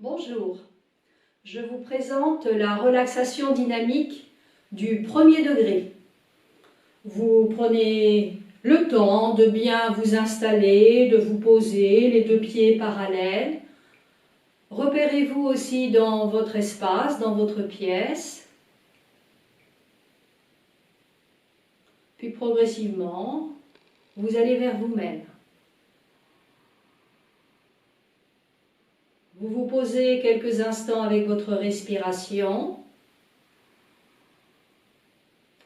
Bonjour, je vous présente la relaxation dynamique du premier degré. Vous prenez le temps de bien vous installer, de vous poser, les deux pieds parallèles. Repérez-vous aussi dans votre espace, dans votre pièce. Puis progressivement, vous allez vers vous-même. Vous vous posez quelques instants avec votre respiration.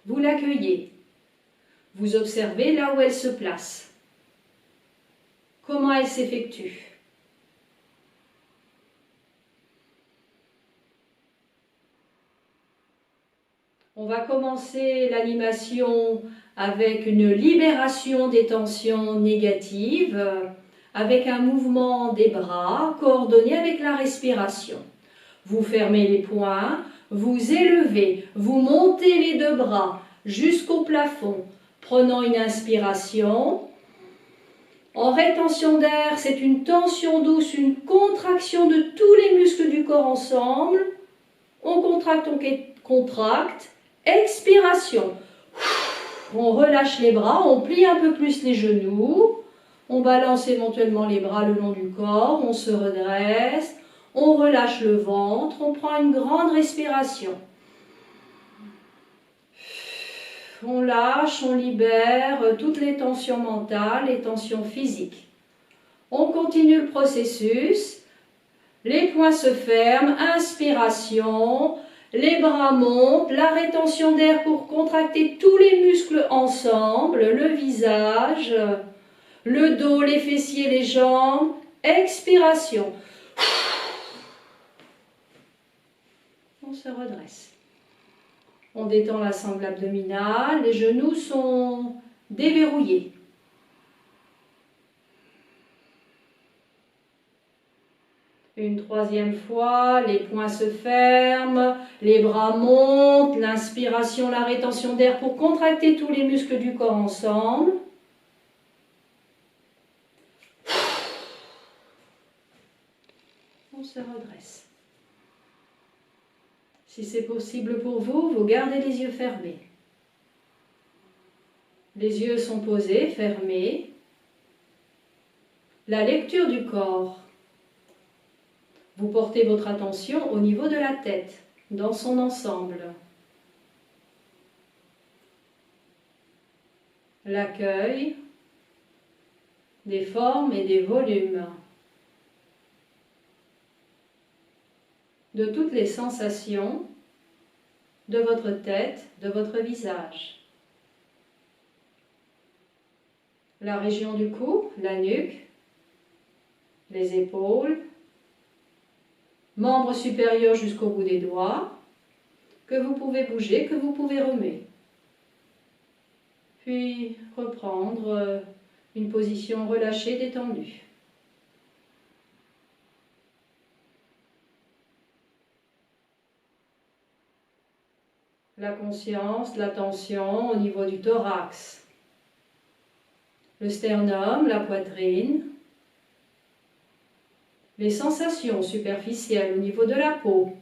Vous l'accueillez. Vous observez là où elle se place. Comment elle s'effectue. On va commencer l'animation avec une libération des tensions négatives, avec un mouvement des bras coordonné avec la respiration. Vous fermez les poings, vous élevez, vous montez les deux bras jusqu'au plafond, prenant une inspiration. En rétention d'air, c'est une tension douce, une contraction de tous les muscles du corps ensemble. On contracte, on contracte. Expiration. On relâche les bras, on plie un peu plus les genoux. On balance éventuellement les bras le long du corps, on se redresse, on relâche le ventre, on prend une grande respiration. On lâche, on libère toutes les tensions mentales, les tensions physiques. On continue le processus. Les poings se ferment, inspiration, les bras montent, la rétention d'air pour contracter tous les muscles ensemble, le visage, le dos, les fessiers, les jambes, expiration. On se redresse. On détend la sangle abdominale, les genoux sont déverrouillés. Une troisième fois, les poings se ferment, les bras montent, l'inspiration, la rétention d'air pour contracter tous les muscles du corps ensemble. On se redresse. Si c'est possible pour vous, vous gardez les yeux fermés. Les yeux sont posés, fermés. La lecture du corps. Vous portez votre attention au niveau de la tête, dans son ensemble. L'accueil des formes et des volumes, de toutes les sensations de votre tête, de votre visage. La région du cou, la nuque, les épaules, membres supérieurs jusqu'au bout des doigts, que vous pouvez bouger, que vous pouvez remuer. Puis reprendre une position relâchée, détendue. La conscience, l'attention au niveau du thorax, le sternum, la poitrine, les sensations superficielles au niveau de la peau,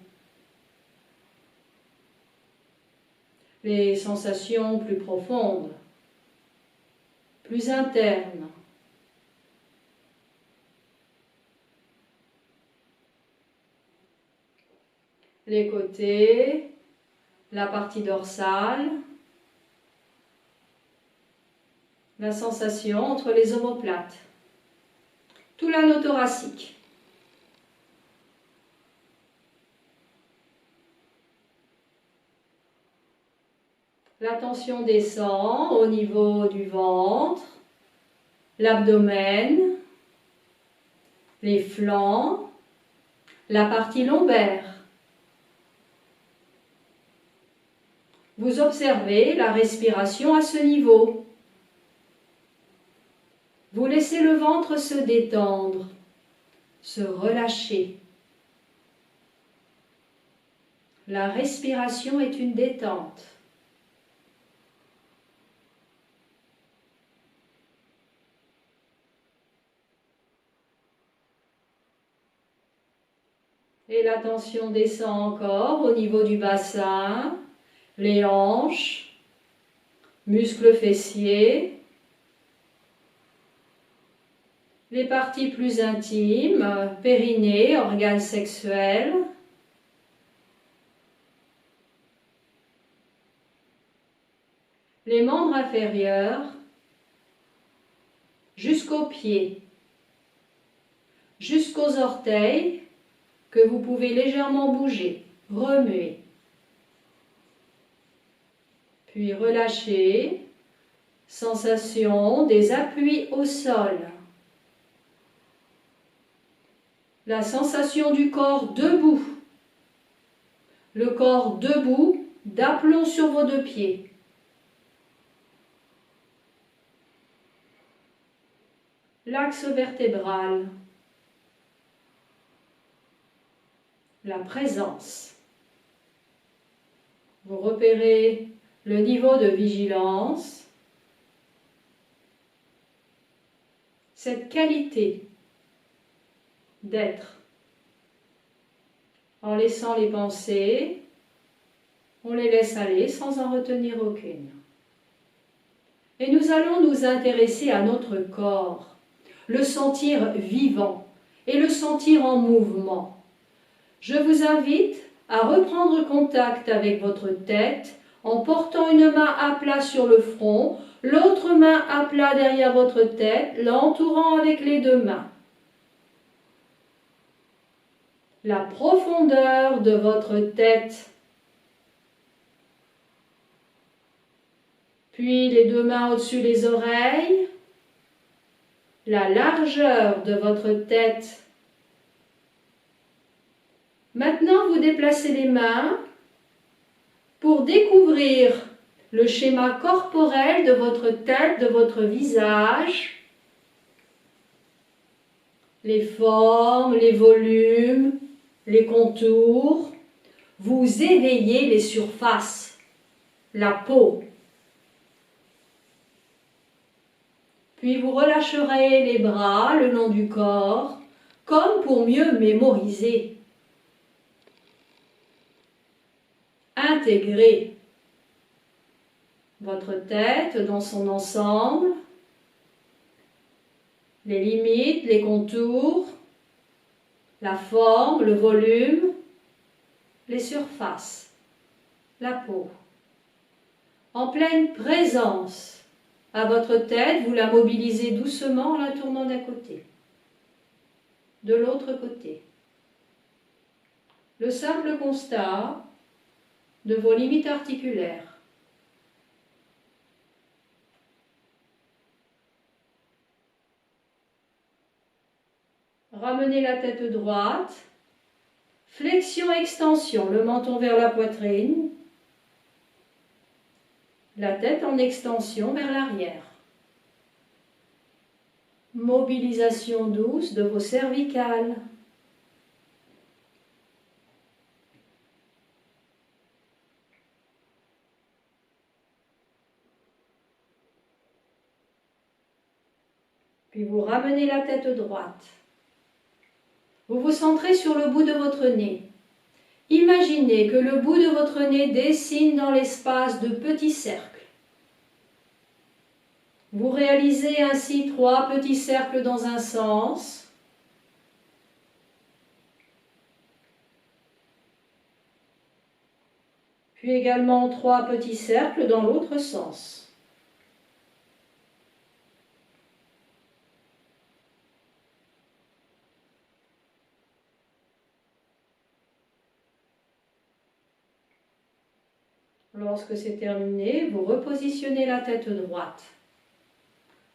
les sensations plus profondes, plus internes. Les côtés, la partie dorsale, la sensation entre les omoplates, tout l'anneau thoracique. La tension descend au niveau du ventre, l'abdomen, les flancs, la partie lombaire. Vous observez la respiration à ce niveau. Vous laissez le ventre se détendre, se relâcher. La respiration est une détente. Et la tension descend encore au niveau du bassin, les hanches, muscles fessiers, les parties plus intimes, périnée, organes sexuels, les membres inférieurs jusqu'aux pieds, jusqu'aux orteils que vous pouvez légèrement bouger, remuer. Puis relâcher, sensation des appuis au sol. La sensation du corps debout. Le corps debout, d'aplomb sur vos deux pieds. L'axe vertébral. La présence. Vous repérez le niveau de vigilance, cette qualité d'être. En laissant les pensées, on les laisse aller sans en retenir aucune. Et nous allons nous intéresser à notre corps, le sentir vivant et le sentir en mouvement. Je vous invite à reprendre contact avec votre tête en portant une main à plat sur le front, l'autre main à plat derrière votre tête, l'entourant avec les deux mains. La profondeur de votre tête, puis les deux mains au-dessus des oreilles, la largeur de votre tête. Maintenant, vous déplacez les mains pour découvrir le schéma corporel de votre tête, de votre visage, les formes, les volumes, les contours. Vous éveillez les surfaces, la peau. Puis vous relâcherez les bras le long du corps, comme pour mieux mémoriser. Intégrez votre tête dans son ensemble, les limites, les contours, la forme, le volume, les surfaces, la peau. En pleine présence à votre tête, vous la mobilisez doucement en la tournant d'un côté, de l'autre côté. Le simple constat de vos limites articulaires. Ramenez la tête droite, flexion-extension, le menton vers la poitrine, la tête en extension vers l'arrière. Mobilisation douce de vos cervicales. Puis vous ramenez la tête droite. Vous vous centrez sur le bout de votre nez. Imaginez que le bout de votre nez dessine dans l'espace de petits cercles. Vous réalisez ainsi 3 petits cercles dans un sens. Puis également 3 petits cercles dans l'autre sens. Lorsque c'est terminé, vous repositionnez la tête droite.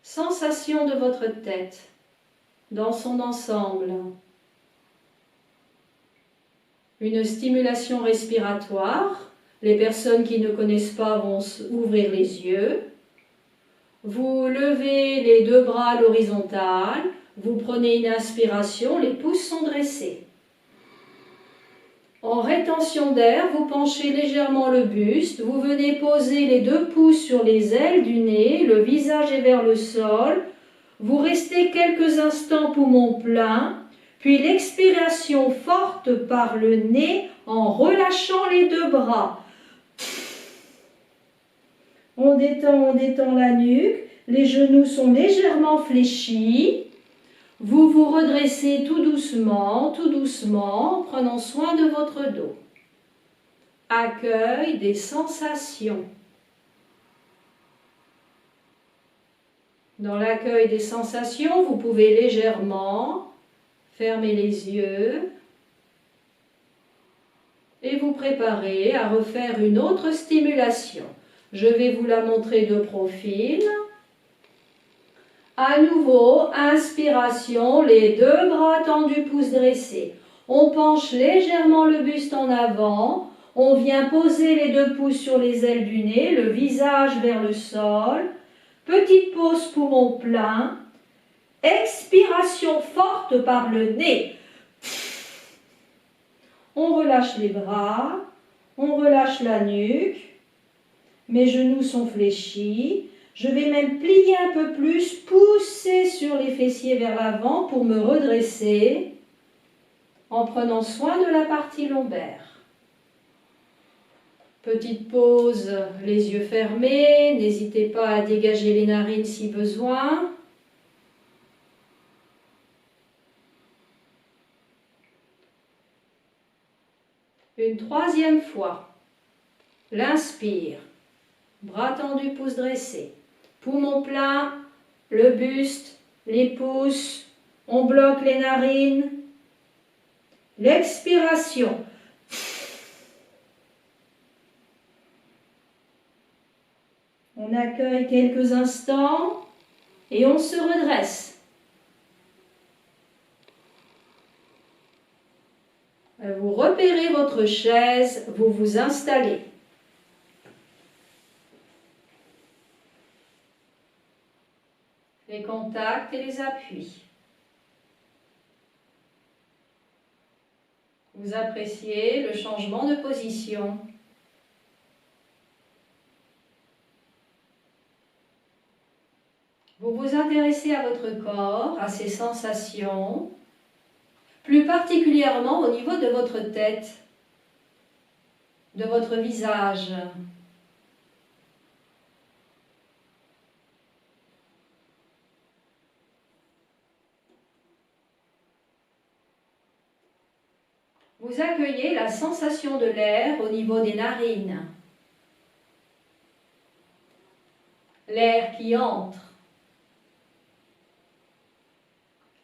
Sensation de votre tête dans son ensemble. Une stimulation respiratoire. Les personnes qui ne connaissent pas vont ouvrir les yeux. Vous levez les 2 bras à l'horizontale. Vous prenez une inspiration, les pouces sont dressés. En rétention d'air, vous penchez légèrement le buste, vous venez poser les 2 pouces sur les ailes du nez, le visage est vers le sol, vous restez quelques instants poumon plein, Puis l'expiration forte par le nez en relâchant les deux bras. On détend la nuque. Les genoux sont légèrement fléchis. Vous vous redressez tout doucement, en prenant soin de votre dos. Accueil des sensations. Dans l'accueil des sensations, vous pouvez légèrement fermer les yeux et vous préparer à refaire une autre stimulation. Je vais vous la montrer de profil. À nouveau, inspiration, les deux bras tendus, pouces dressés. On penche légèrement le buste en avant. On vient poser les deux pouces sur les ailes du nez, le visage vers le sol. Petite pause poumon plein. Expiration forte par le nez. On relâche les bras, on relâche la nuque. Mes genoux sont fléchis. Je vais même plier un peu plus, pousser sur les fessiers vers l'avant pour me redresser en prenant soin de la partie lombaire. Petite pause, les yeux fermés. N'hésitez pas à dégager les narines si besoin. Une troisième fois. L'inspire. Bras tendus, pouces dressés. Poumon plein, le buste, les pouces. On bloque les narines. L'expiration. On accueille quelques instants et on se redresse. Vous repérez votre chaise, vous vous installez. Les contacts et les appuis. Vous appréciez le changement de position. Vous vous intéressez à votre corps, à ses sensations, plus particulièrement au niveau de votre tête, de votre visage. Vous accueillez la sensation de l'air au niveau des narines. L'air qui entre.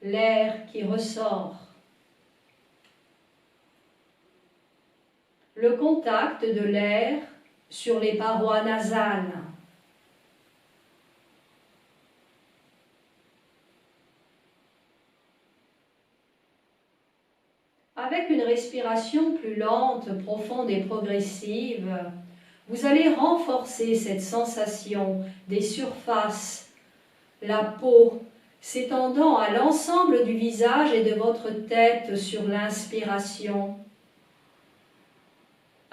L'air qui ressort. Le contact de l'air sur les parois nasales. Avec une respiration plus lente, profonde et progressive, vous allez renforcer cette sensation des surfaces, la peau s'étendant à l'ensemble du visage et de votre tête sur l'inspiration.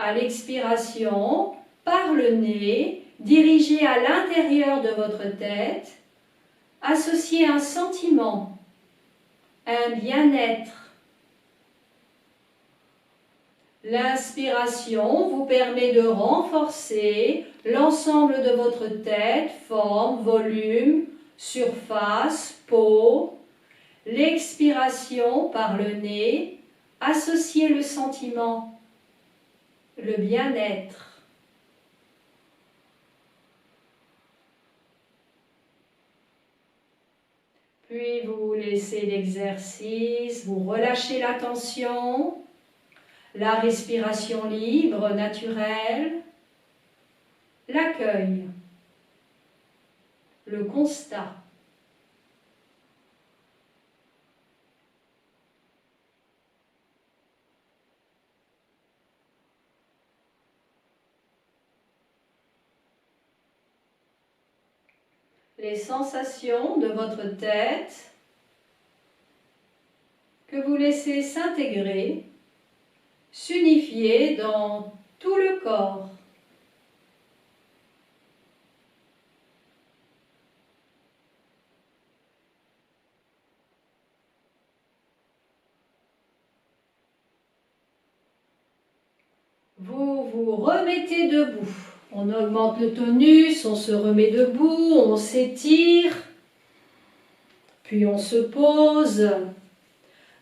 À l'expiration, par le nez, dirigez à l'intérieur de votre tête, associez un sentiment, un bien-être. L'inspiration vous permet de renforcer l'ensemble de votre tête, forme, volume, surface, peau. L'expiration par le nez, associez le sentiment, le bien-être. Puis vous laissez l'exercice, vous relâchez la tension. La respiration libre, naturelle, l'accueil, le constat. Les sensations de votre tête que vous laissez s'intégrer, s'unifier dans tout le corps. vous remettez debout. On augmente le tonus, on se remet debout, on s'étire, puis on se pose.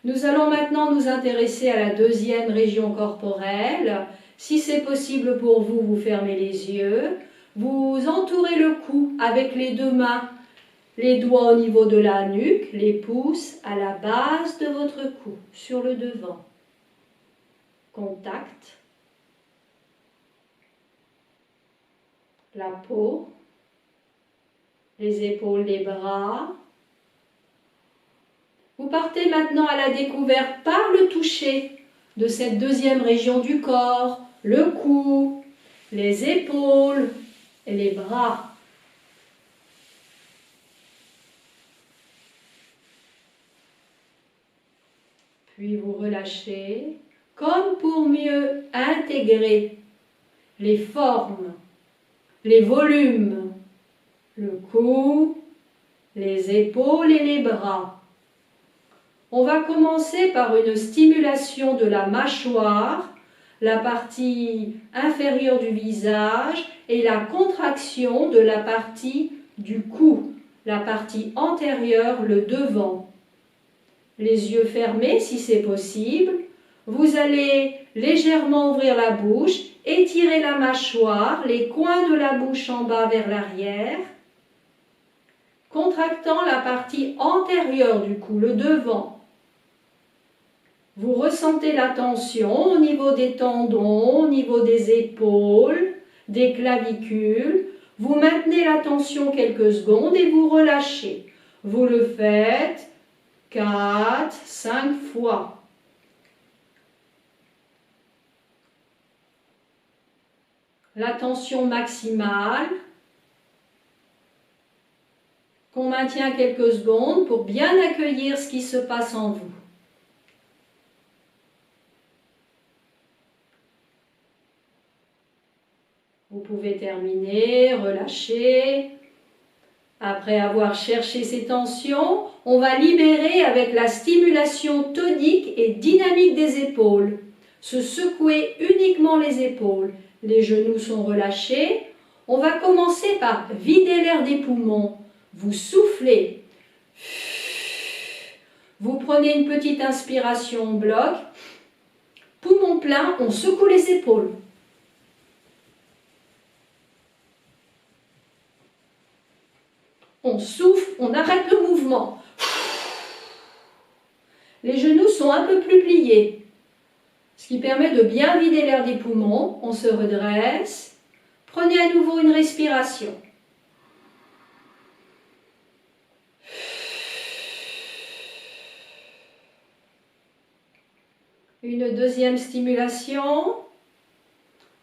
Nous allons maintenant nous intéresser à la deuxième région corporelle. Si c'est possible pour vous, vous fermez les yeux. Vous entourez le cou avec les deux mains, les doigts au niveau de la nuque, les pouces à la base de votre cou, sur le devant. Contact. La peau, les épaules, les bras. Vous partez maintenant à la découverte par le toucher de cette deuxième région du corps, le cou, les épaules et les bras. Puis vous relâchez, comme pour mieux intégrer les formes, les volumes, le cou, les épaules et les bras. On va commencer par une stimulation de la mâchoire, la partie inférieure du visage et la contraction de la partie du cou, la partie antérieure, le devant. Les yeux fermés si c'est possible. Vous allez légèrement ouvrir la bouche, étirer la mâchoire, les coins de la bouche en bas vers l'arrière, contractant la partie antérieure du cou, le devant. Vous ressentez la tension au niveau des tendons, au niveau des épaules, des clavicules. Vous maintenez la tension quelques secondes et vous relâchez. Vous le faites 4, 5 fois. La tension maximale qu'on maintient quelques secondes pour bien accueillir ce qui se passe en vous. Vous pouvez terminer, relâcher. Après avoir cherché ces tensions, on va libérer avec la stimulation tonique et dynamique des épaules. Se secouer uniquement les épaules. Les genoux sont relâchés. On va commencer par vider l'air des poumons. Vous soufflez. Vous prenez une petite inspiration en bloc. Poumon plein, on secoue les épaules. On souffle, on arrête le mouvement. Les genoux sont un peu plus pliés, ce qui permet de bien vider l'air des poumons. On se redresse. Prenez à nouveau une respiration. Une deuxième stimulation.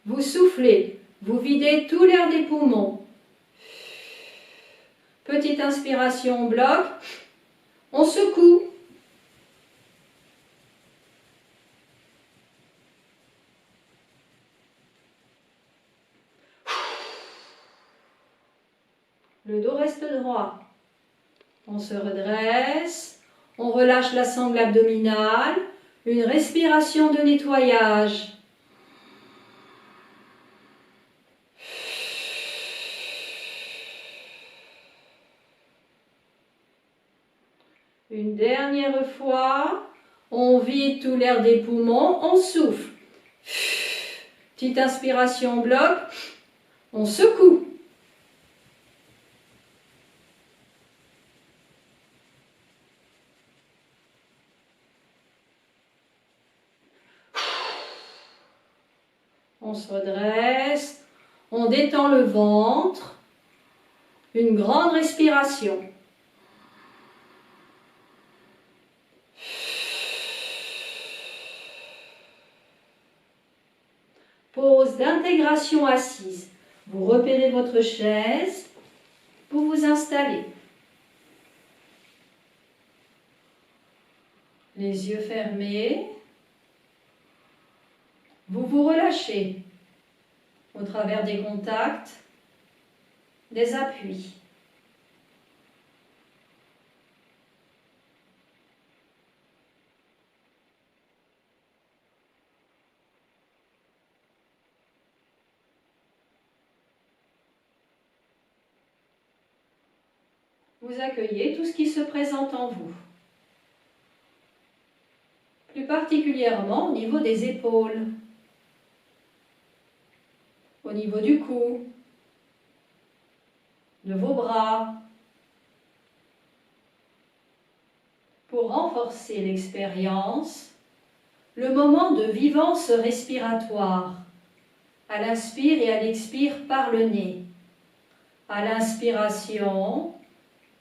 Vous soufflez, vous videz tout l'air des poumons. Petite inspiration, on bloque. On secoue. Le dos reste droit. On se redresse. On relâche la sangle abdominale. Une respiration de nettoyage. Une dernière fois, on vide tout l'air des poumons, on souffle. Petite inspiration, bloc, on secoue. On se redresse, on détend le ventre, une grande respiration. Pause d'intégration assise. Vous repérez votre chaise, vous vous installez. Les yeux fermés. Vous vous relâchez au travers des contacts, des appuis. Vous accueillez tout ce qui se présente en vous. Plus particulièrement au niveau des épaules, au niveau du cou, de vos bras. Pour renforcer l'expérience, le moment de vivance respiratoire. À l'inspire et à l'expire par le nez. À l'inspiration,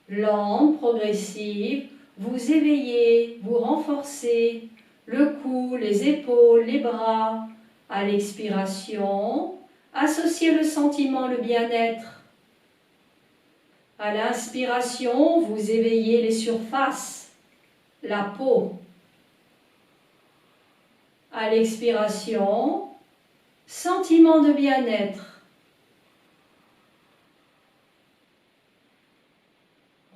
lente, progressive, vous éveillez, vous renforcez le cou, les épaules, les bras. À l'expiration, associez le sentiment, le bien-être. À l'inspiration, vous éveillez les surfaces, la peau. À l'expiration, sentiment de bien-être.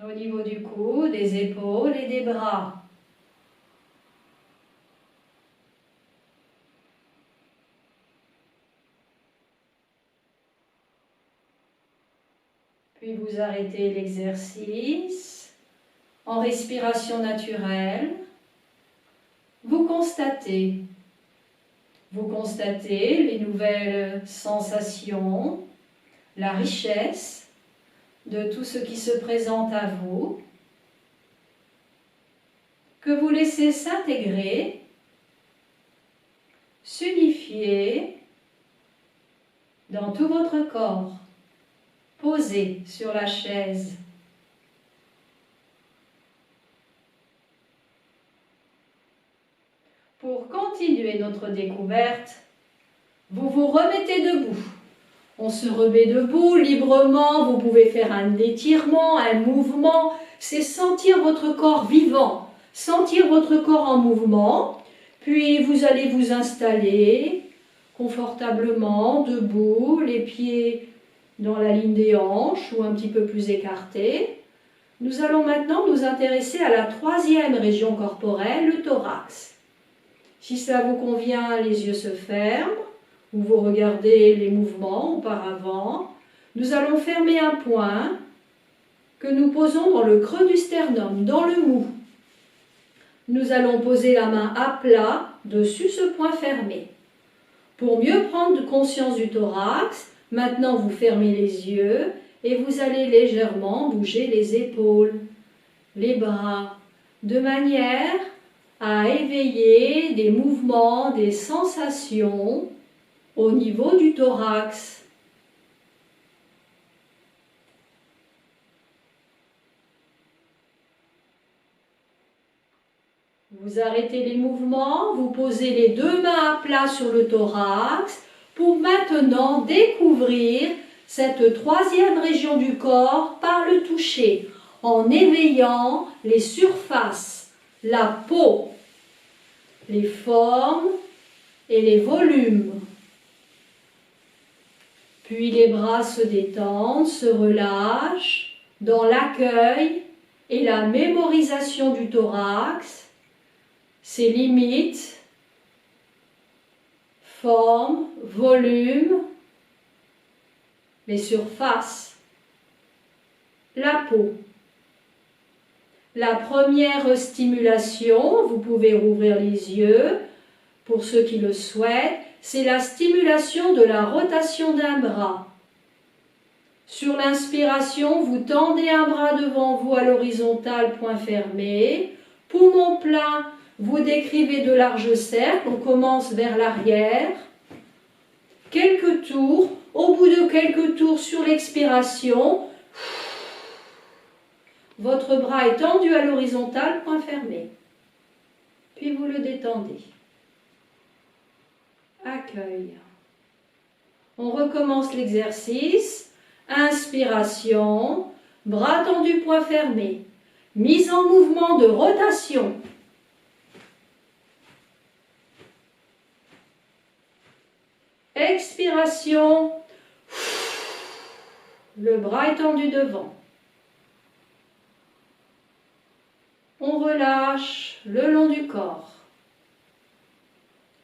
Au niveau du cou, des épaules et des bras. Puis vous arrêtez l'exercice en respiration naturelle. Vous constatez les nouvelles sensations, la richesse de tout ce qui se présente à vous, que vous laissez s'intégrer, s'unifier dans tout votre corps, posé sur la chaise. Pour continuer notre découverte, vous vous remettez debout. On se remet debout librement, vous pouvez faire un étirement, un mouvement, c'est sentir votre corps vivant, sentir votre corps en mouvement, puis vous allez vous installer confortablement, debout, les pieds dans la ligne des hanches ou un petit peu plus écartés. Nous allons maintenant nous intéresser à la troisième région corporelle, le thorax. Si cela vous convient, les yeux se ferment, ou vous regardez les mouvements auparavant. Nous allons fermer un point que nous posons dans le creux du sternum, dans le mou. Nous allons poser la main à plat dessus ce point fermé. Pour mieux prendre conscience du thorax, maintenant vous fermez les yeux et vous allez légèrement bouger les épaules, les bras, de manière à éveiller des mouvements, des sensations au niveau du thorax. Vous arrêtez les mouvements, vous posez les deux mains à plat sur le thorax pour maintenant découvrir cette troisième région du corps par le toucher, en éveillant les surfaces, la peau, les formes et les volumes. Puis les bras se détendent, se relâchent dans l'accueil et la mémorisation du thorax, ses limites, forme, volume, les surfaces, la peau. La première stimulation, vous pouvez rouvrir les yeux pour ceux qui le souhaitent, c'est la stimulation de la rotation d'un bras. Sur l'inspiration, vous tendez un bras devant vous à l'horizontale, point fermé. Poumon plein, vous décrivez de larges cercles, on commence vers l'arrière. Quelques tours, au bout de quelques tours sur l'expiration, votre bras est tendu à l'horizontale, point fermé. Puis vous le détendez. Accueil. On recommence l'exercice. Inspiration, bras tendus, point fermé. Mise en mouvement de rotation. Expiration, le bras est tendu devant. On relâche le long du corps.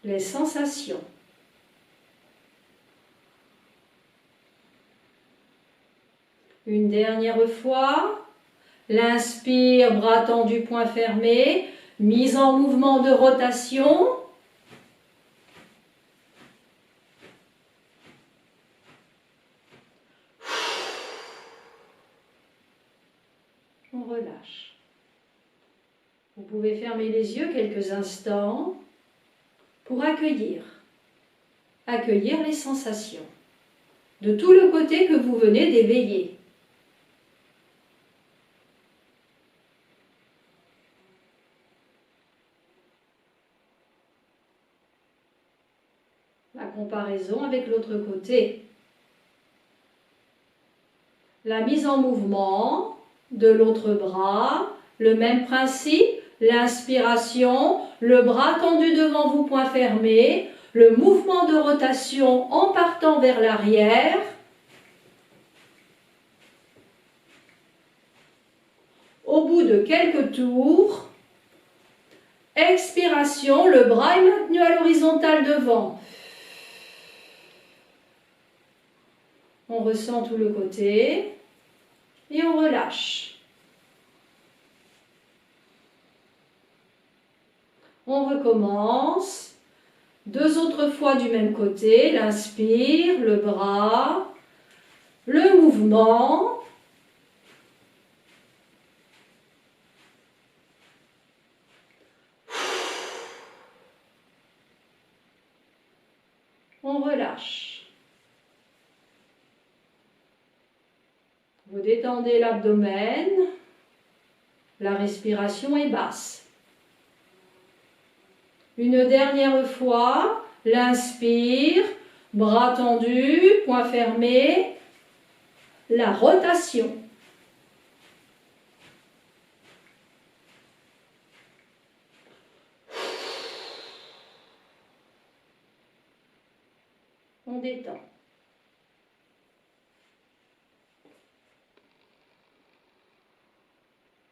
Les sensations. Une dernière fois, L'inspire, bras tendus, poings fermés. Mise en mouvement de rotation. On relâche. Vous pouvez fermer les yeux quelques instants pour accueillir les sensations de tout le côté que vous venez d'éveiller. La comparaison avec l'autre côté. La mise en mouvement de l'autre bras, le même principe, l'inspiration, le bras tendu devant vous, poings fermés, le mouvement de rotation en partant vers l'arrière. Au bout de quelques tours, expiration, le bras est maintenu à l'horizontale devant. On ressent tout le côté et on relâche. On recommence. 2 autres fois du même côté. L'inspire, le bras, le mouvement. On relâche. Vous détendez l'abdomen. La respiration est basse. Une dernière fois, l'inspire, bras tendus, poings fermés, la rotation. On détend.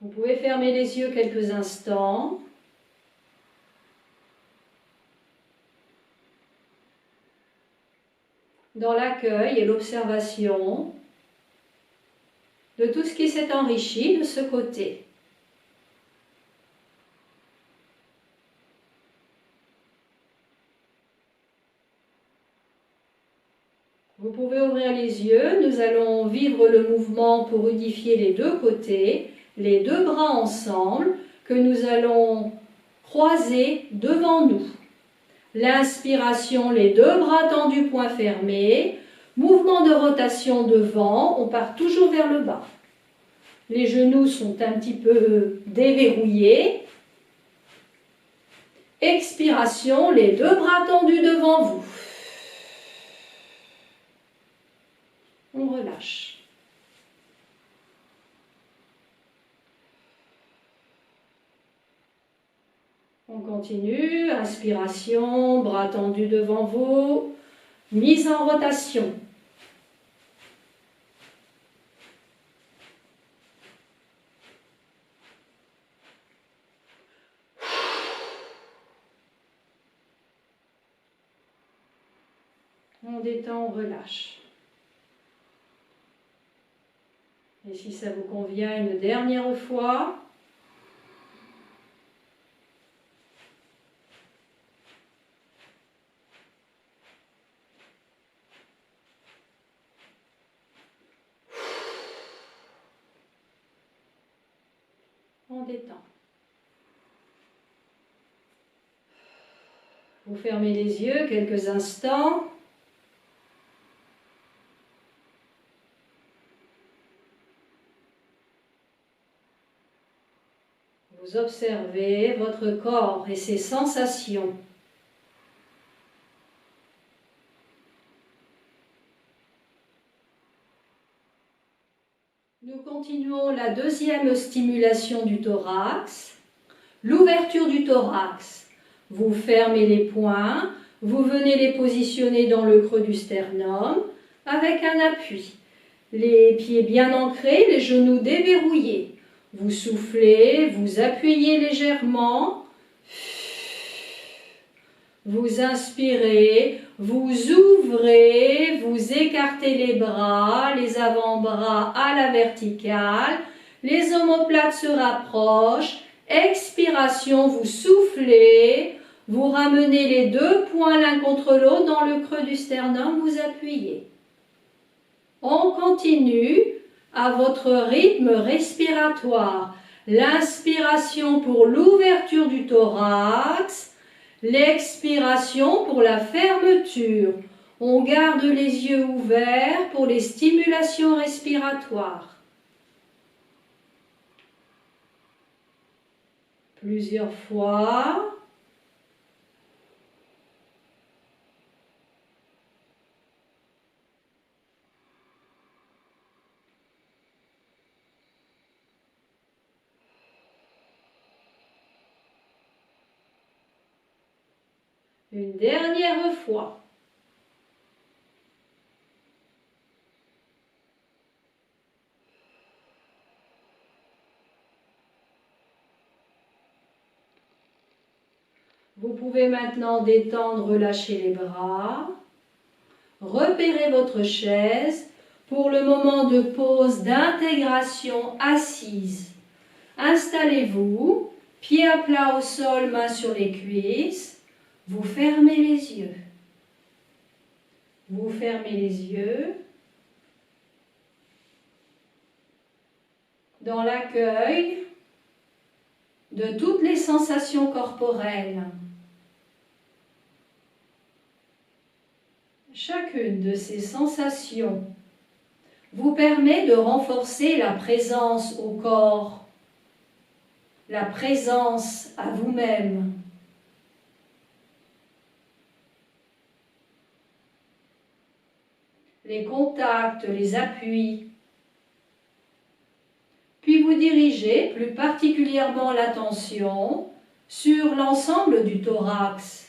Vous pouvez fermer les yeux quelques instants. Dans l'accueil et l'observation de tout ce qui s'est enrichi de ce côté. Vous pouvez ouvrir les yeux, nous allons vivre le mouvement pour unifier les deux côtés, les deux bras ensemble, que nous allons croiser devant nous. L'inspiration, les deux bras tendus, poings fermés. Mouvement de rotation devant, on part toujours vers le bas. Les genoux sont un petit peu déverrouillés. Expiration, les deux bras tendus devant vous. On relâche. On continue, inspiration, bras tendus devant vous, mise en rotation. On détend, on relâche. Et si ça vous convient, une dernière fois. On détend. Vous fermez les yeux quelques instants. Vous observez votre corps et ses sensations. Nous continuons la deuxième stimulation du thorax, l'ouverture du thorax. Vous fermez les poings, vous venez les positionner dans le creux du sternum avec un appui. Les pieds bien ancrés, les genoux déverrouillés. Vous soufflez, vous appuyez légèrement. Vous inspirez, vous ouvrez, vous écartez les bras, les avant-bras à la verticale. Les omoplates se rapprochent. Expiration, vous soufflez. Vous ramenez les deux poings l'un contre l'autre dans le creux du sternum, vous appuyez. On continue à votre rythme respiratoire. L'inspiration pour l'ouverture du thorax, l'expiration pour la fermeture. On garde les yeux ouverts pour les stimulations respiratoires. Plusieurs fois. Une dernière fois. Vous pouvez maintenant détendre, relâcher les bras. Repérez votre chaise pour le moment de pause d'intégration assise. Installez-vous, pieds à plat au sol, mains sur les cuisses. Vous fermez les yeux. Vous fermez les yeux. Dans l'accueil de toutes les sensations corporelles. Chacune de ces sensations vous permet de renforcer la présence au corps, la présence à vous-même. Les contacts, les appuis. Puis vous dirigez plus particulièrement l'attention sur l'ensemble du thorax.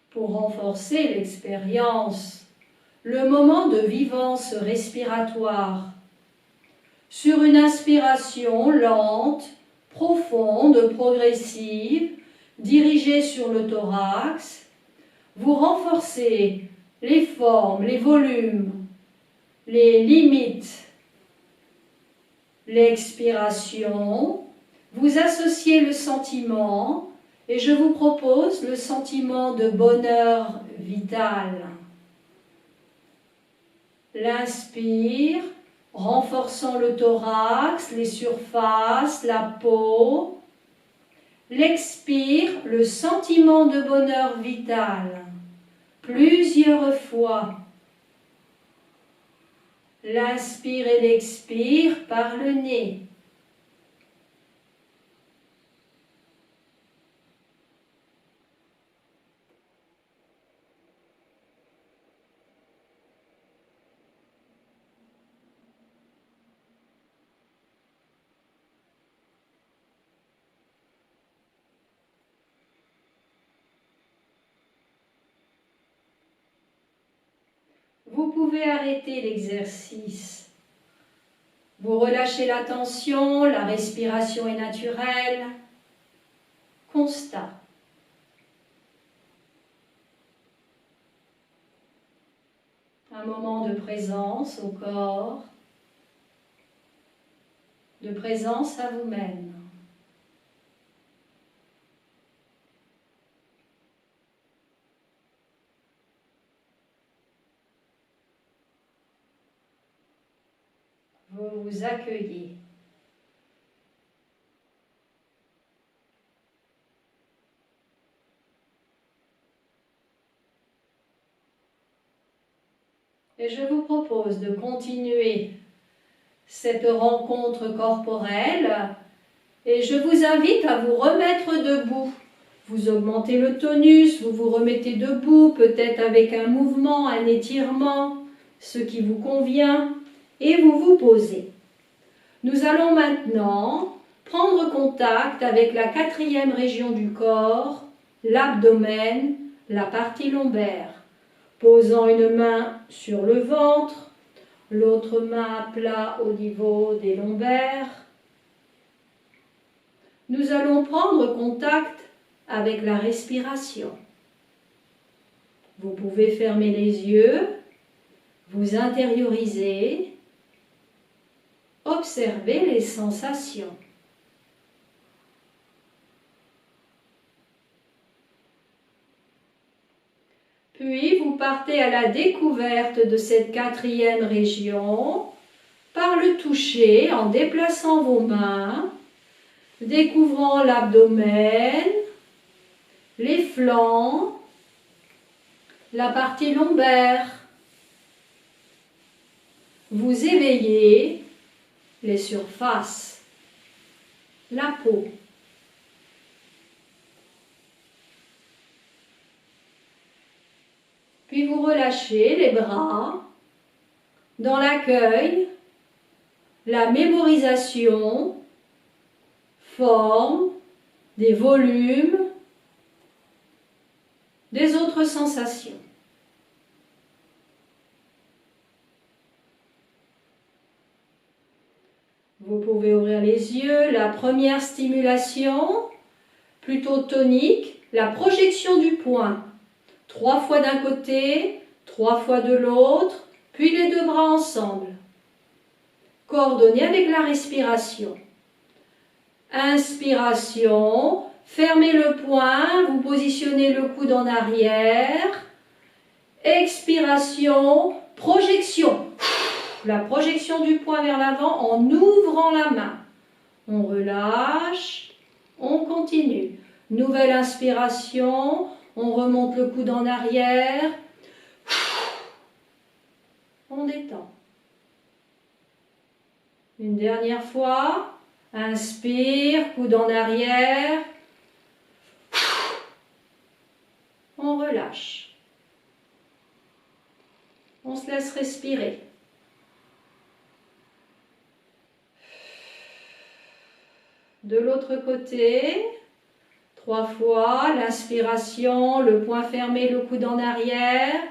Pour renforcer l'expérience, le moment de vivance respiratoire. Sur une inspiration lente, profonde, progressive, dirigée sur le thorax, vous renforcez les formes, les volumes, les limites. L'expiration, vous associez le sentiment et je vous propose le sentiment de bonheur vital. L'inspire, renforçant le thorax, les surfaces, la peau. L'expire, le sentiment de bonheur vital. Plusieurs fois. L'inspire et l'expire par le nez. Vous pouvez arrêter l'exercice. Vous relâchez la tension, la respiration est naturelle. Constat. Un moment de présence au corps, de présence à vous-même. Vous vous accueillez. Et je vous propose de continuer cette rencontre corporelle et je vous invite à vous remettre debout. Vous augmentez le tonus, vous vous remettez debout, peut-être avec un mouvement, un étirement, ce qui vous convient, et vous vous posez. Nous allons maintenant prendre contact avec la quatrième région du corps, l'abdomen, la partie lombaire. Posant une main sur le ventre, l'autre main à plat au niveau des lombaires. Nous allons prendre contact avec la respiration. Vous pouvez fermer les yeux, Vous intériorisez, observez les sensations. Puis vous partez à la découverte de cette quatrième région par le toucher en déplaçant vos mains, découvrant l'abdomen, les flancs, la partie lombaire. Vous éveillez les surfaces, la peau. Puis vous relâchez les bras dans l'accueil, la mémorisation, forme, des volumes, des autres sensations. Vous pouvez ouvrir les yeux. La première stimulation, plutôt tonique, la projection du poing. 3 fois d'un côté, 3 fois de l'autre, puis les 2 bras ensemble. Coordonnez avec la respiration. Inspiration, fermez le poing, vous positionnez le coude en arrière. Expiration, projection. La projection du poing vers l'avant en ouvrant la main. On relâche, on continue. Nouvelle inspiration, on remonte le coude en arrière. On détend. Une dernière fois. Inspire, coude en arrière. On relâche. On se laisse respirer. De l'autre côté, 3 fois, l'inspiration, le poing fermé, le coude en arrière.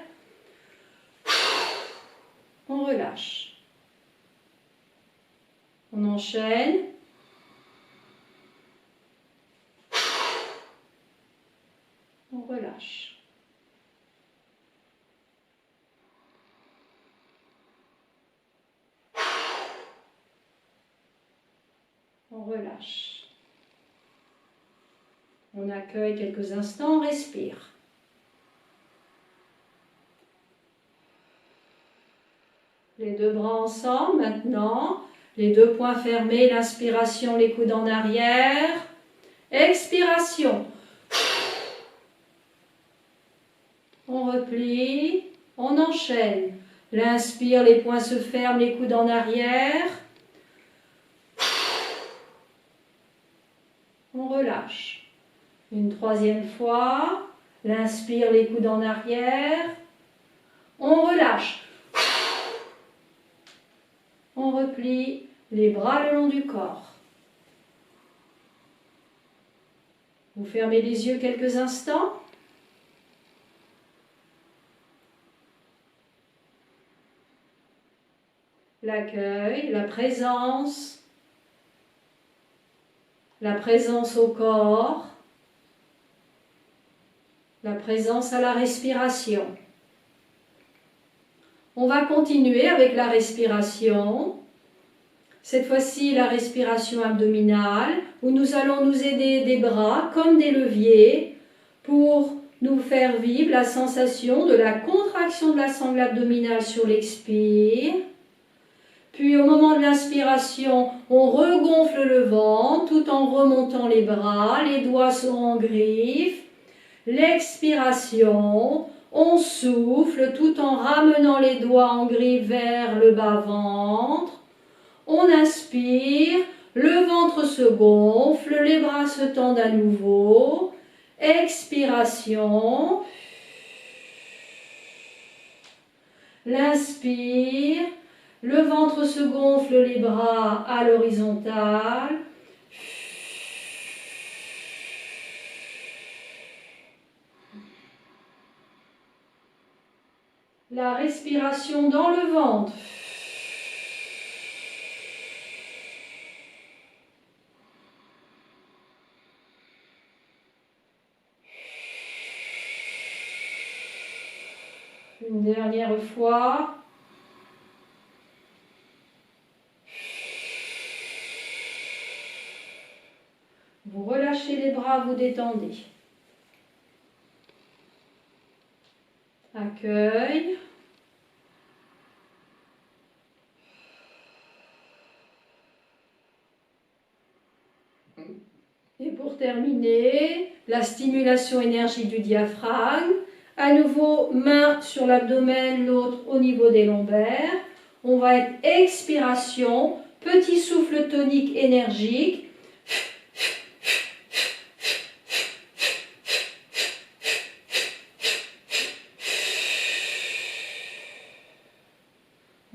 On relâche. On enchaîne. On relâche. On relâche. On accueille quelques instants, on respire. Les 2 bras ensemble maintenant. Les 2 poings fermés, l'inspiration, les coudes en arrière. Expiration. On replie, on enchaîne. L'inspire, les poings se ferment, les coudes en arrière. On relâche. Une 3e fois. L'inspire, les coudes en arrière. On relâche. On replie les bras le long du corps. Vous fermez les yeux quelques instants. L'accueil, la présence au corps, la présence à la respiration. On va continuer avec la respiration. Cette fois-ci, la respiration abdominale, où nous allons nous aider des bras comme des leviers pour nous faire vivre la sensation de la contraction de la sangle abdominale sur l'expire. Puis au moment de l'inspiration, on regonfle le ventre tout en remontant les bras, les doigts sont en griffe. L'expiration, on souffle tout en ramenant les doigts en griffe vers le bas-ventre. On inspire, le ventre se gonfle, les bras se tendent à nouveau. Expiration. L'inspire, le ventre se gonfle, les bras à l'horizontale. La respiration dans le ventre. Une dernière fois. Vous relâchez les bras, vous détendez. Accueil. Et pour terminer, la stimulation énergique du diaphragme. À nouveau, main sur l'abdomen, l'autre au niveau des lombaires. On va être expiration, petit souffle tonique énergique.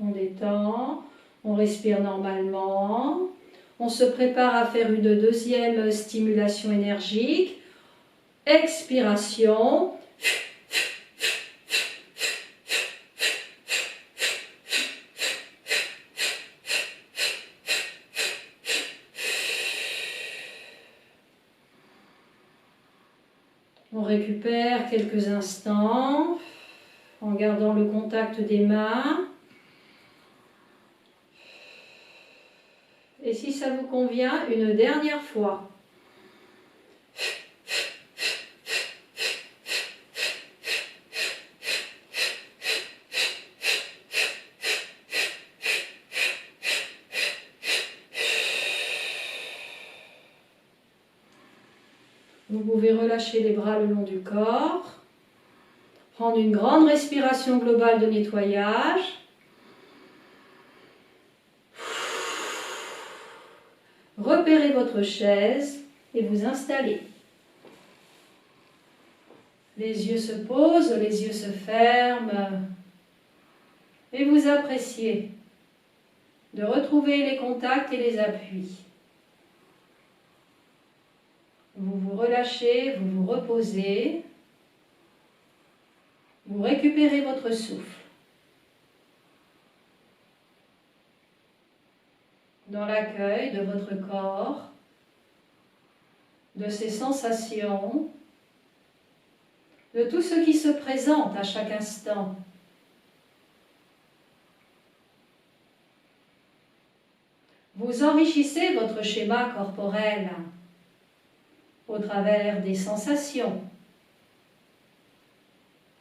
On détend, on respire normalement. On se prépare à faire une deuxième stimulation énergique. Expiration. On récupère quelques instants en gardant le contact des mains. Et si ça vous convient, une dernière fois. Vous pouvez relâcher les bras le long du corps. Prendre une grande respiration globale de nettoyage. Repérez votre chaise et vous installez. Les yeux se posent, les yeux se ferment. Et vous appréciez de retrouver les contacts et les appuis. Vous vous relâchez, vous vous reposez. Vous récupérez votre souffle. Dans l'accueil de votre corps, de ses sensations, de tout ce qui se présente à chaque instant. Vous enrichissez votre schéma corporel au travers des sensations,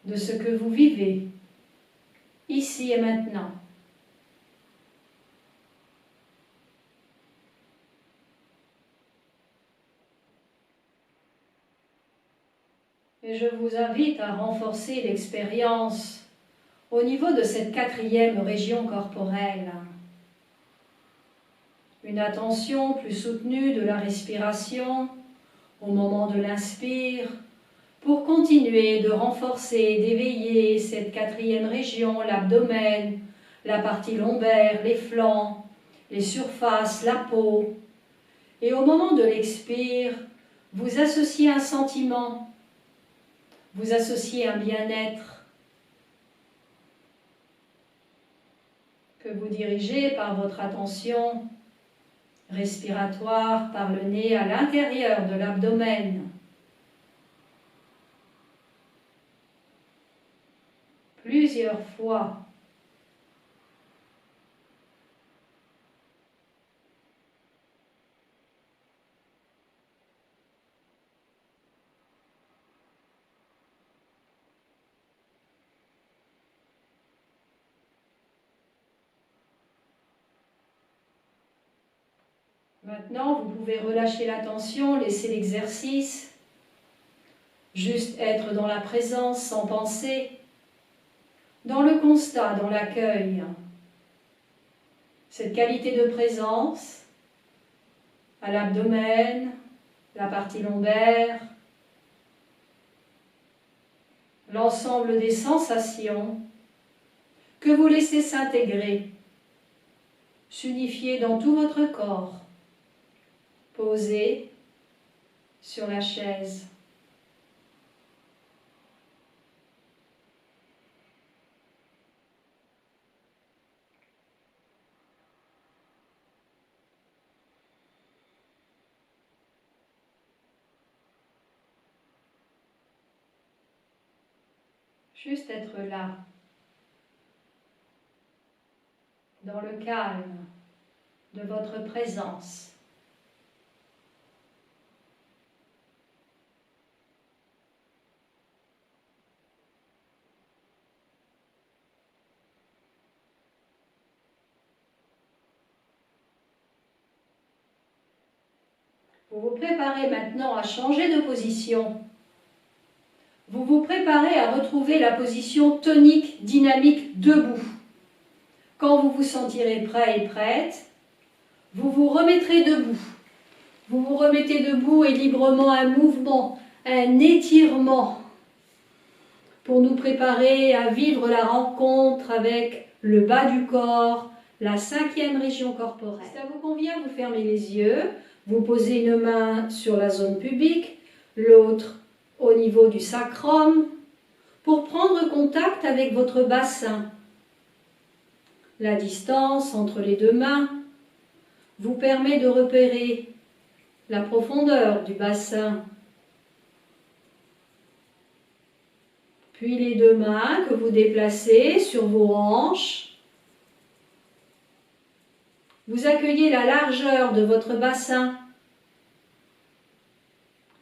de ce que vous vivez, ici et maintenant. Et je vous invite à renforcer l'expérience au niveau de cette quatrième région corporelle. Une attention plus soutenue de la respiration au moment de l'inspire pour continuer de renforcer, d'éveiller cette quatrième région, l'abdomen, la partie lombaire, les flancs, les surfaces, la peau. Et au moment de l'expire, vous associez un sentiment, vous associez un bien-être que vous dirigez par votre attention respiratoire par le nez à l'intérieur de l'abdomen. Plusieurs fois. Maintenant, vous pouvez relâcher la tension, laisser l'exercice, juste être dans la présence sans penser, dans le constat, dans l'accueil. Cette qualité de présence à l'abdomen, la partie lombaire, l'ensemble des sensations que vous laissez s'intégrer, s'unifier dans tout votre corps. Posé sur la chaise. Juste être là, dans le calme de votre présence. Vous vous préparez maintenant à changer de position. Vous vous préparez à retrouver la position tonique, dynamique, debout. Quand vous vous sentirez prêt et prête, vous vous remettrez debout. Vous vous remettez debout et librement un mouvement, un étirement pour nous préparer à vivre la rencontre avec le bas du corps, la 5e région corporelle. Si ça vous convient, vous fermez les yeux, vous posez une main sur la zone pubique, l'autre au niveau du sacrum, pour prendre contact avec votre bassin. La distance entre les deux mains vous permet de repérer la profondeur du bassin. Puis les deux mains que vous déplacez sur vos hanches. Vous accueillez la largeur de votre bassin.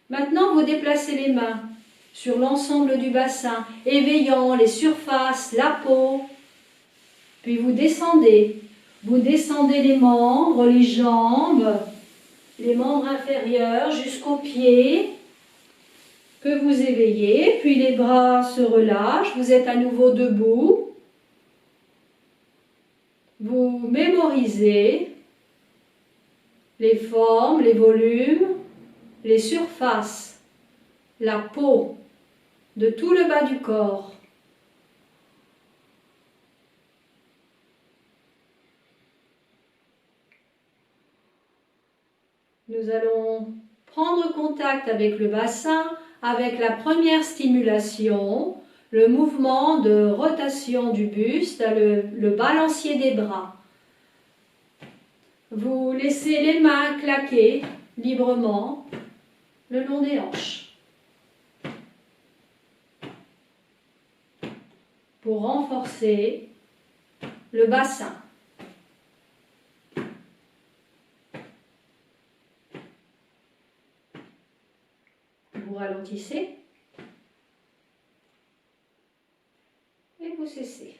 Maintenant, vous déplacez les mains sur l'ensemble du bassin, éveillant les surfaces, la peau. Puis vous descendez. Vous descendez les membres, les jambes, les membres inférieurs jusqu'aux pieds que vous éveillez. Puis les bras se relâchent. Vous êtes à nouveau debout. Vous mémorisez les formes, les volumes, les surfaces, la peau de tout le bas du corps. Nous allons prendre contact avec le bassin avec la première stimulation, le mouvement de rotation du buste, le balancier des bras. Vous laissez les mains claquer librement le long des hanches pour renforcer le bassin. Vous ralentissez et vous cessez.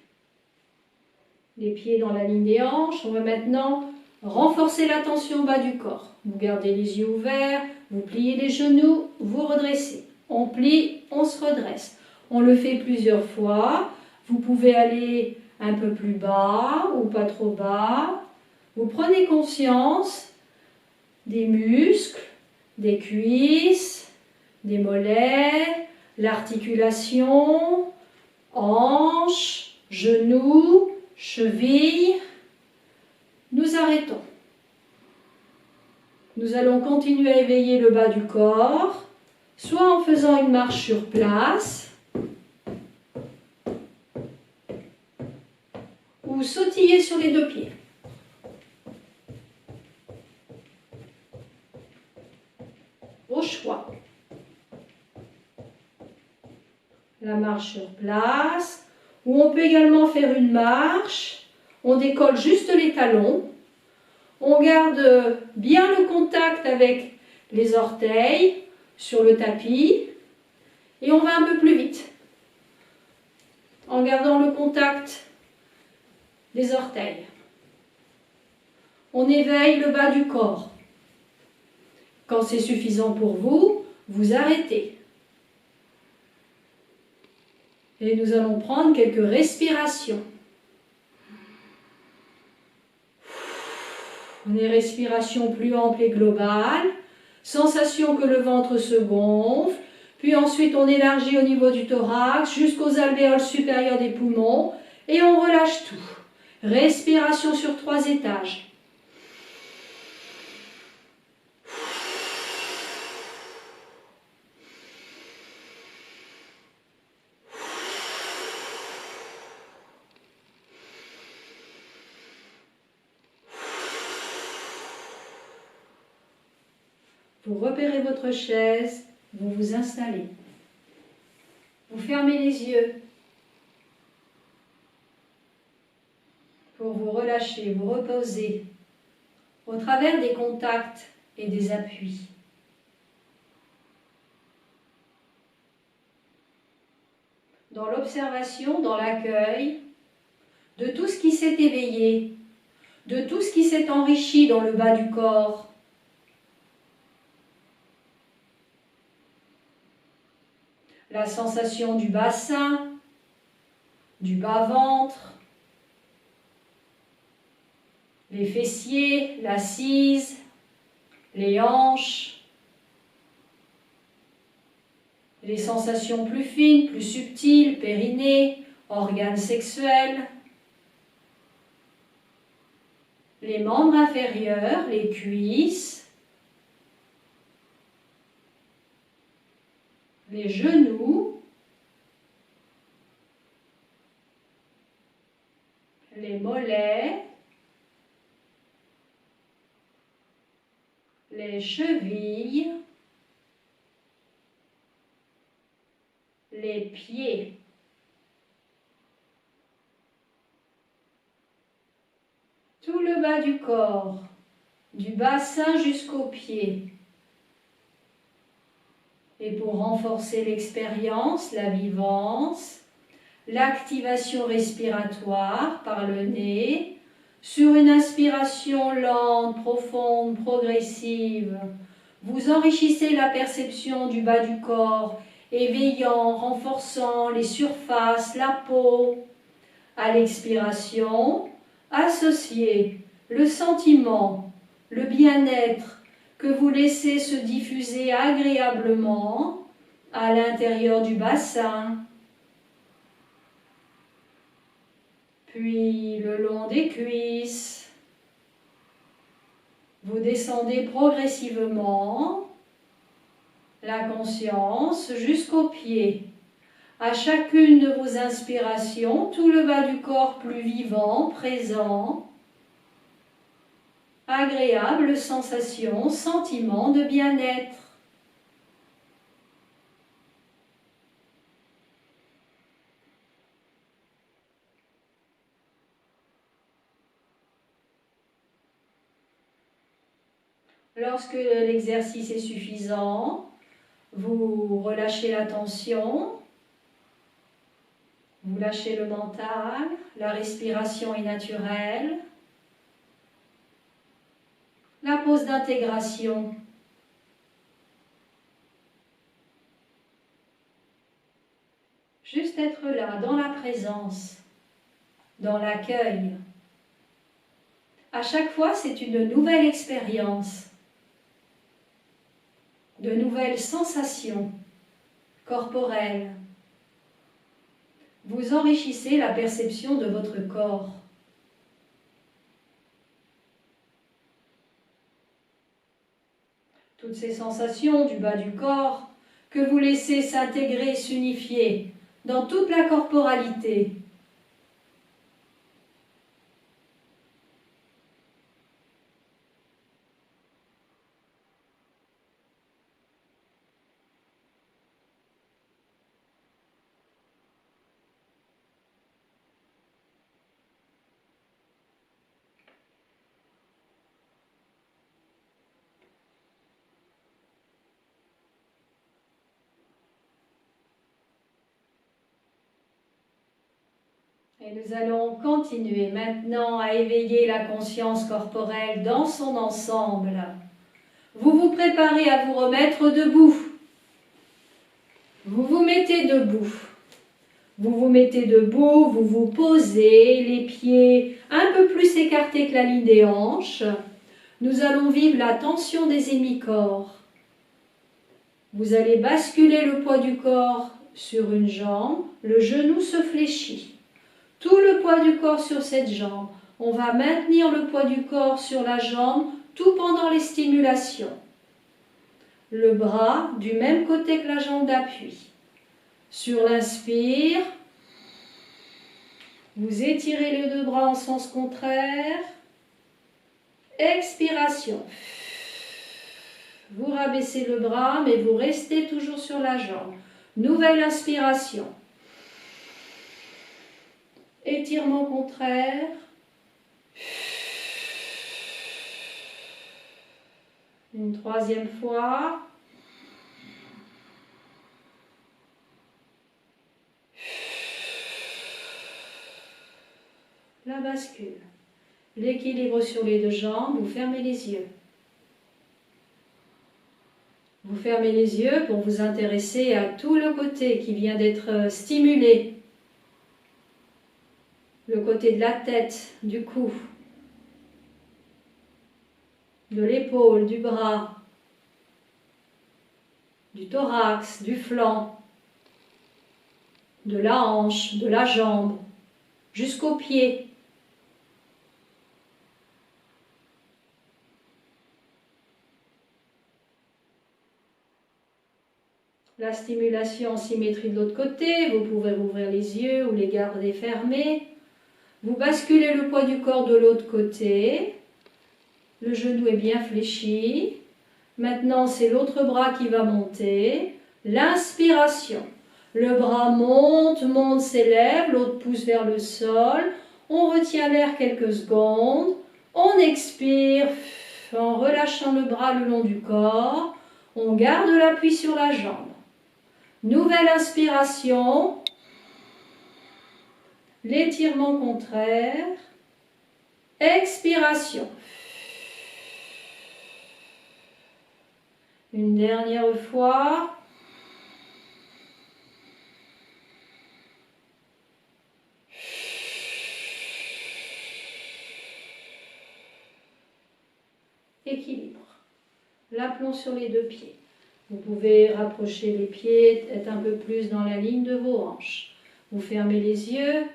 Les pieds dans la ligne des hanches. On va maintenant renforcer la tension au bas du corps. Vous gardez les yeux ouverts, vous pliez les genoux, vous redressez. On plie, on se redresse. On le fait plusieurs fois. Vous pouvez aller un peu plus bas ou pas trop bas. Vous prenez conscience des muscles, des cuisses, des mollets, l'articulation, hanches, genoux, chevilles. Nous arrêtons. Nous allons continuer à éveiller le bas du corps, soit en faisant une marche sur place, ou sautiller sur les deux pieds. Au choix. La marche sur place, ou on peut également faire une marche. On décolle juste les talons. On garde bien le contact avec les orteils sur le tapis. Et on va un peu plus vite. En gardant le contact des orteils. On éveille le bas du corps. Quand c'est suffisant pour vous, vous arrêtez. Et nous allons prendre quelques respirations. Une respiration plus ample et globale. Sensation que le ventre se gonfle. Puis ensuite on élargit au niveau du thorax jusqu'aux alvéoles supérieures des poumons. Et on relâche tout. Respiration sur 3 étages. Vous repérez votre chaise, vous vous installez. Vous fermez les yeux pour vous relâcher, vous reposer au travers des contacts et des appuis. Dans l'observation, dans l'accueil de tout ce qui s'est éveillé, de tout ce qui s'est enrichi dans le bas du corps. la sensation du bassin, du bas-ventre, les fessiers, l'assise, les hanches, les sensations plus fines, plus subtiles, périnée, organes sexuels, les membres inférieurs, les cuisses, les genoux, les mollets, les chevilles, les pieds. Tout le bas du corps, du bassin jusqu'aux pieds. Et pour renforcer l'expérience, la vivance, l'activation respiratoire par le nez, sur une inspiration lente, profonde, progressive, vous enrichissez la perception du bas du corps, éveillant, renforçant les surfaces, la peau. À l'expiration, associez le sentiment, le bien-être que vous laissez se diffuser agréablement à l'intérieur du bassin, puis le long des cuisses. Vous descendez progressivement la conscience jusqu'aux pieds. À chacune de vos inspirations, tout le bas du corps plus vivant, présent, agréable sensation, sentiment de bien-être. Lorsque l'exercice est suffisant, vous relâchez la tension, vous lâchez le mental, la respiration est naturelle. La pause d'intégration. Juste être là, dans la présence, dans l'accueil. À chaque fois, c'est une nouvelle expérience, de nouvelles sensations corporelles. Vous enrichissez la perception de votre corps. Toutes ces sensations du bas du corps que vous laissez s'intégrer, s'unifier dans toute la corporalité. Et nous allons continuer maintenant à éveiller la conscience corporelle dans son ensemble. Vous vous préparez à vous remettre debout. Vous vous mettez debout. Vous vous mettez debout, vous vous posez, les pieds un peu plus écartés que la ligne des hanches. Nous allons vivre la tension des hémicorps. Vous allez basculer le poids du corps sur une jambe, le genou se fléchit. Tout le poids du corps sur cette jambe. On va maintenir le poids du corps sur la jambe tout pendant les stimulations. Le bras du même côté que la jambe d'appui. Sur l'inspire, vous étirez les deux bras en sens contraire. Expiration. Vous rabaissez le bras, mais vous restez toujours sur la jambe. Nouvelle inspiration. Étirement contraire. Une troisième fois. La bascule. L'équilibre sur les deux jambes, vous fermez les yeux. Vous fermez les yeux pour vous intéresser à tout le côté qui vient d'être stimulé. Le côté de la tête, du cou, de l'épaule, du bras, du thorax, du flanc, de la hanche, de la jambe, jusqu'aux pieds. La stimulation en symétrie de l'autre côté, vous pouvez rouvrir les yeux ou les garder fermés. Vous basculez le poids du corps de l'autre côté. Le genou est bien fléchi. Maintenant, c'est l'autre bras qui va monter. L'inspiration. Le bras monte, monte, s'élève, l'autre pousse vers le sol. On retient l'air quelques secondes. On expire en relâchant le bras le long du corps. On garde l'appui sur la jambe. Nouvelle inspiration. L'étirement contraire. Expiration. Une dernière fois. Équilibre. L'aplomb sur les deux pieds. Vous pouvez rapprocher les pieds, être un peu plus dans la ligne de vos hanches. Vous fermez les yeux.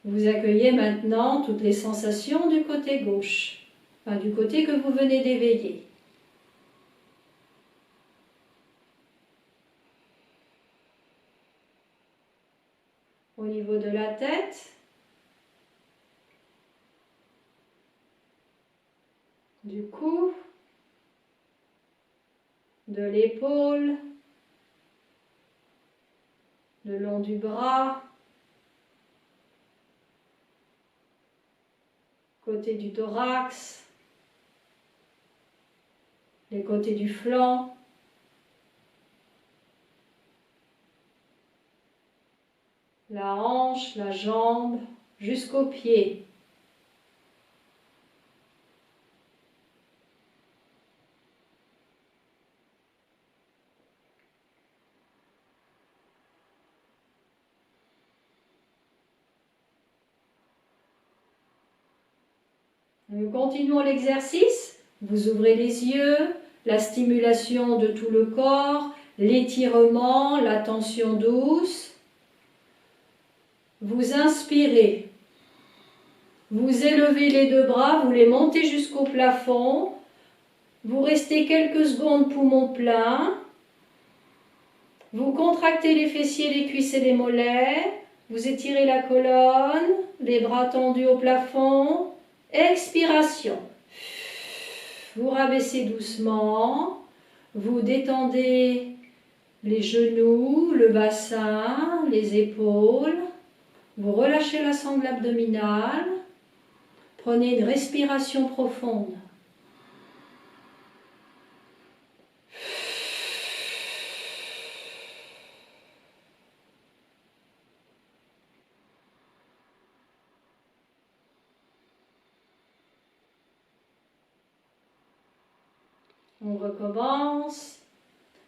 Vous accueillez maintenant toutes les sensations du côté gauche, enfin, du côté que vous venez d'éveiller. Au niveau de la tête, du cou, de l'épaule, le long du bras, côté du thorax, les côtés du flanc, la hanche, la jambe, jusqu'aux pieds. Nous continuons l'exercice. Vous ouvrez les yeux, la stimulation de tout le corps, l'étirement, la tension douce. Vous inspirez. Vous élevez les deux bras, vous les montez jusqu'au plafond. Vous restez quelques secondes poumon plein. Vous contractez les fessiers, les cuisses et les mollets. Vous étirez la colonne, les bras tendus au plafond. Expiration. Vous rabaissez doucement. Vous détendez les genoux, le bassin, les épaules. Vous relâchez la sangle abdominale. Prenez une respiration profonde. On recommence.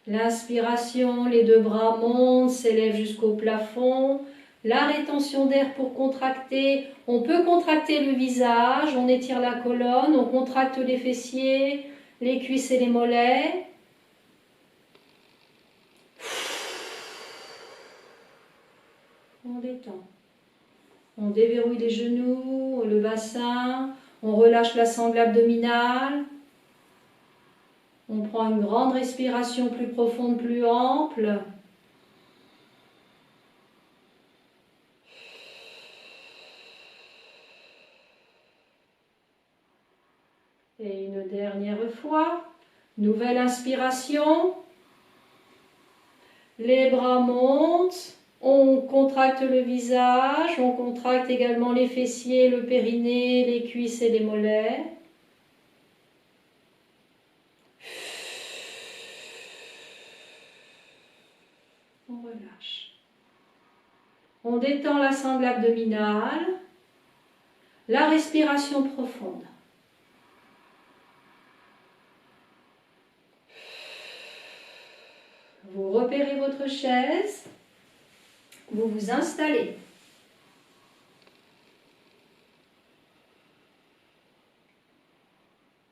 L'inspiration, les deux bras montent, s'élèvent jusqu'au plafond. La rétention d'air pour contracter. On peut contracter le visage, on étire la colonne, on contracte les fessiers, les cuisses et les mollets. On détend. On déverrouille les genoux, le bassin, on relâche la sangle abdominale. On prend une grande respiration plus profonde, plus ample. Et une dernière fois. Nouvelle inspiration. Les bras montent. On contracte le visage. On contracte également les fessiers, le périnée, les cuisses et les mollets. On relâche. On détend la sangle abdominale, la respiration profonde. Vous repérez votre chaise, vous vous installez.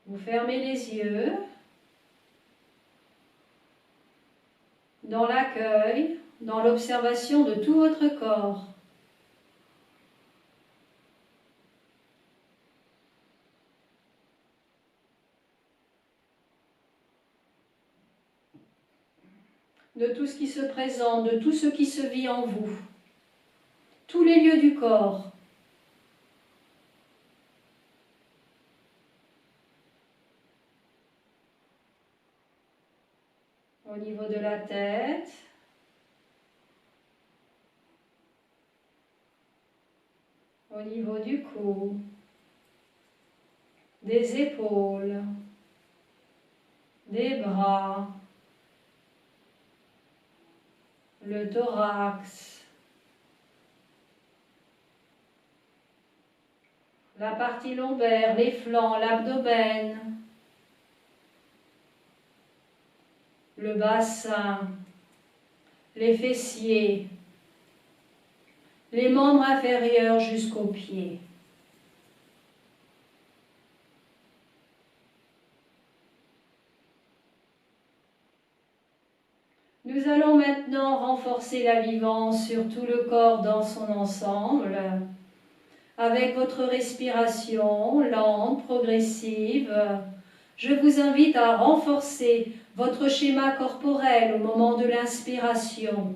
Vous fermez les yeux dans l'accueil, dans l'observation de tout votre corps. De tout ce qui se présente, de tout ce qui se vit en vous, tous les lieux du corps. Au niveau de la tête, au niveau du cou, des épaules, des bras, le thorax, la partie lombaire, les flancs, l'abdomen, le bassin, les fessiers, les membres inférieurs jusqu'aux pieds. Nous allons maintenant renforcer la vivance sur tout le corps dans son ensemble, avec votre respiration lente, progressive. Je vous invite à renforcer votre schéma corporel au moment de l'inspiration.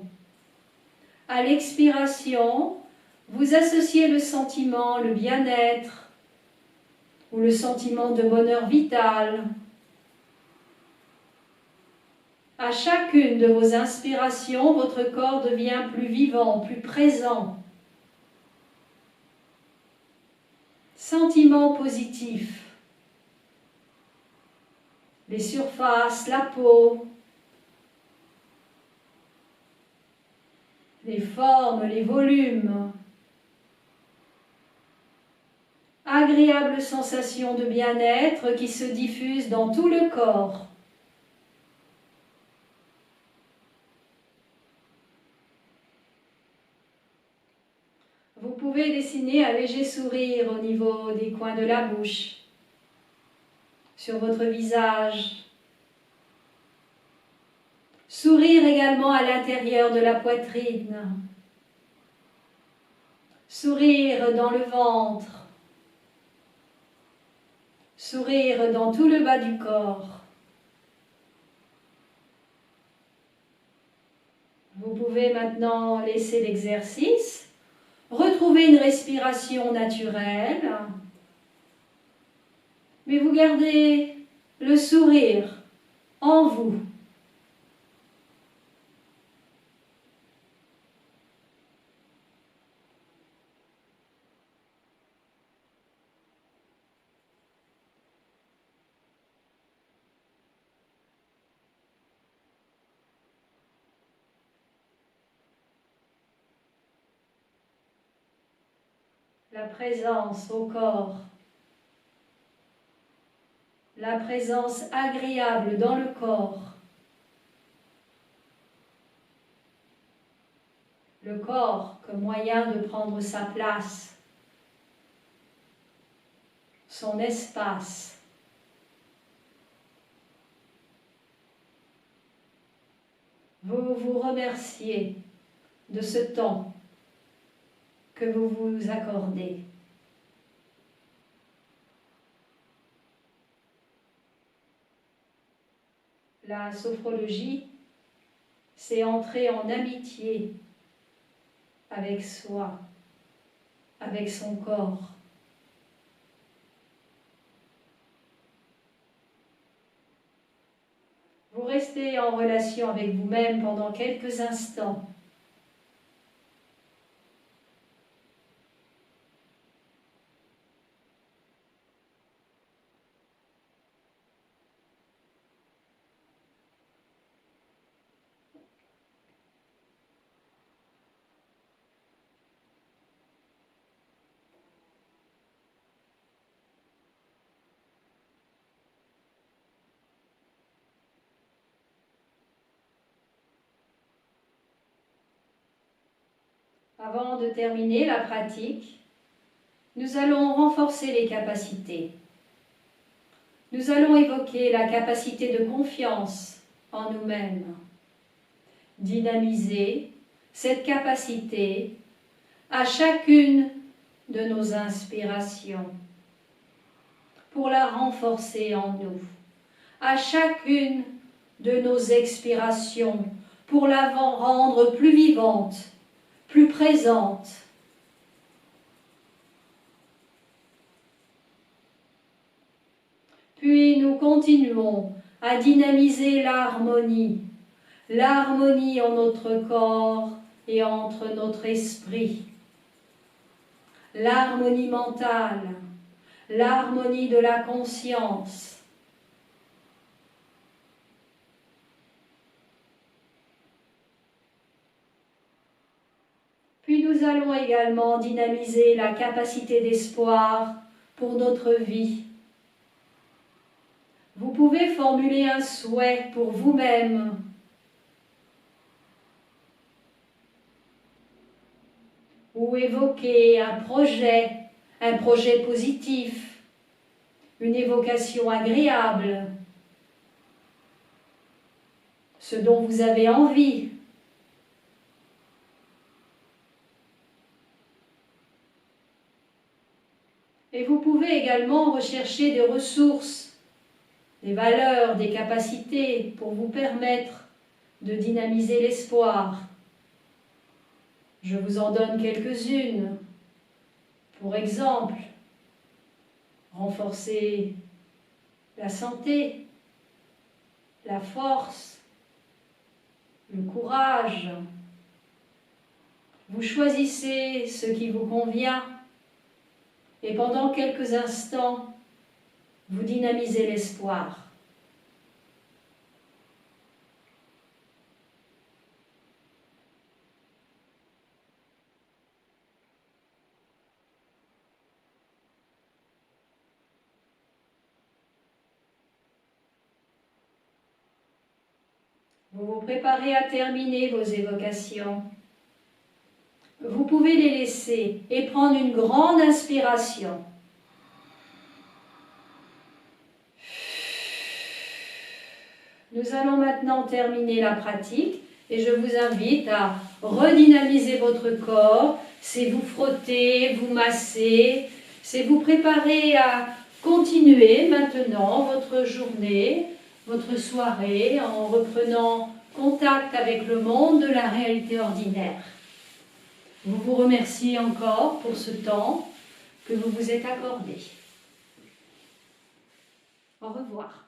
À l'expiration, vous associez le sentiment, le bien-être ou le sentiment de bonheur vital. À chacune de vos inspirations, votre corps devient plus vivant, plus présent. Sentiments positifs. Les surfaces, la peau, les formes, les volumes. Agréable sensation de bien-être qui se diffuse dans tout le corps. Vous pouvez dessiner un léger sourire au niveau des coins de la bouche, sur votre visage. Sourire également à l'intérieur de la poitrine. Sourire dans le ventre. Sourire dans tout le bas du corps. Vous pouvez maintenant laisser l'exercice. Retrouvez une respiration naturelle, mais vous gardez le sourire en vous. La présence au corps, la présence agréable dans le corps. Le corps comme moyen de prendre sa place, son espace. Vous vous remerciez de ce temps que vous vous accordez. La sophrologie, c'est entrer en amitié avec soi, avec son corps. Vous restez en relation avec vous-même pendant quelques instants. Avant de terminer la pratique, nous allons renforcer les capacités. Nous allons évoquer la capacité de confiance en nous-mêmes. Dynamiser cette capacité à chacune de nos inspirations pour la renforcer en nous, à chacune de nos expirations pour la rendre plus vivante, plus présente. Puis nous continuons à dynamiser l'harmonie en notre corps et entre notre esprit, l'harmonie mentale, l'harmonie de la conscience. Puis nous allons également dynamiser la capacité d'espoir pour notre vie. Vous pouvez formuler un souhait pour vous-même. Ou évoquer un projet positif, une évocation agréable, ce dont vous avez envie. Et vous pouvez également rechercher des ressources, des valeurs, des capacités pour vous permettre de dynamiser l'espoir. Je vous en donne quelques-unes. Pour exemple, renforcer la santé, la force, le courage. Vous choisissez ce qui vous convient et pendant quelques instants, vous dynamisez l'espoir. Vous vous préparez à terminer vos évocations. Vous pouvez les laisser et prendre une grande inspiration. Nous allons maintenant terminer la pratique et je vous invite à redynamiser votre corps. C'est vous frotter, vous masser, c'est vous préparer à continuer maintenant votre journée, votre soirée en reprenant contact avec le monde de la réalité ordinaire. Vous vous remerciez encore pour ce temps que vous vous êtes accordé. Au revoir.